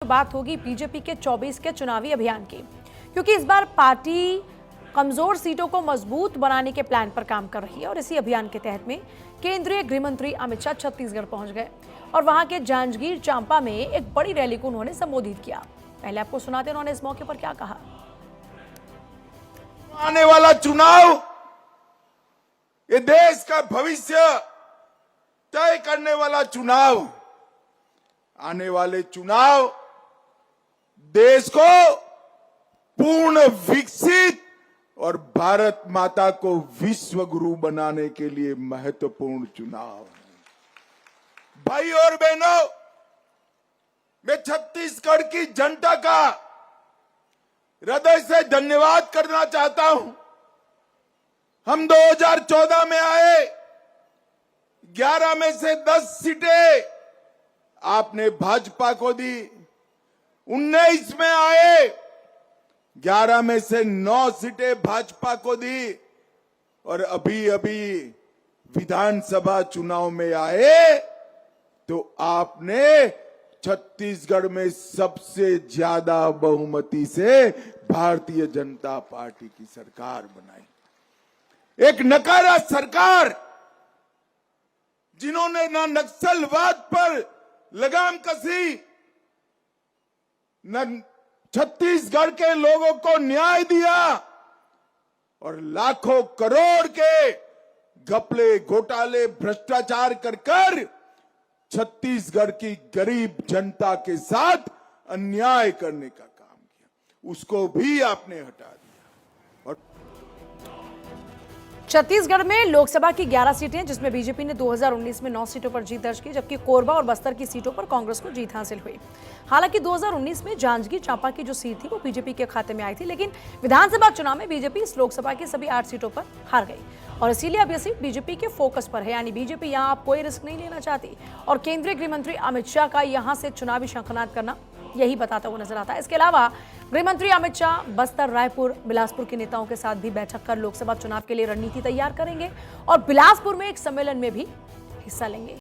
बात होगी बीजेपी के 24 के चुनावी अभियान की, क्योंकि इस बार पार्टी कमजोर सीटों को मजबूत बनाने के प्लान पर काम कर रही है और इसी अभियान के तहत में केंद्रीय गृह मंत्री अमित शाह छत्तीसगढ़ पहुंच गए और वहां के जांजगीर चांपा में एक बड़ी रैली को उन्होंने संबोधित किया। पहले आपको सुनाते उन्होंने इस मौके पर क्या कहा। आने वाला चुनाव ये देश का भविष्य तय करने वाला चुनाव, आने वाले चुनाव देश को पूर्ण विकसित और भारत माता को विश्व गुरु बनाने के लिए महत्वपूर्ण चुनाव है। भाई और बहनों, मैं छत्तीसगढ़ की जनता का हृदय से धन्यवाद करना चाहता हूं। हम 2014 में आए, 11 में से 10 सीटें आपने भाजपा को दी। 19 में आए, 11 में से 9 सीटें भाजपा को दी और अभी अभी विधानसभा चुनाव में आए तो आपने छत्तीसगढ़ में सबसे ज्यादा बहुमती से भारतीय जनता पार्टी की सरकार बनाई। एक नकारा सरकार जिन्होंने ना नक्सलवाद पर लगाम कसी, न छत्तीसगढ़ के लोगों को न्याय दिया और लाखों करोड़ के घपले घोटाले भ्रष्टाचार कर छत्तीसगढ़ की गरीब जनता के साथ अन्याय करने का काम किया, उसको भी आपने हटा दिया। और छत्तीसगढ़ में लोकसभा की 11 सीटें, जिसमें बीजेपी ने 2019 में 9 सीटों पर जीत दर्ज की, जबकि कोरबा और बस्तर की सीटों पर कांग्रेस को जीत हासिल हुई। हालांकि 2019 में जांजगीर चांपा की जो सीट थी वो बीजेपी के खाते में आई थी, लेकिन विधानसभा चुनाव में बीजेपी इस लोकसभा की सभी 8 सीटों पर हार गई और इसीलिए अब यह सीट बीजेपी के फोकस पर है। यानी बीजेपी यहां अब कोई रिस्क नहीं लेना चाहती और केंद्रीय गृह मंत्री अमित शाह का यहां से चुनावी शंखनाद करना यही बताता हुआ नजर आता है। इसके अलावा गृह मंत्री अमित शाह बस्तर, रायपुर, बिलासपुर के नेताओं के साथ भी बैठक कर लोकसभा चुनाव के लिए रणनीति तैयार करेंगे और बिलासपुर में एक सम्मेलन में भी हिस्सा लेंगे।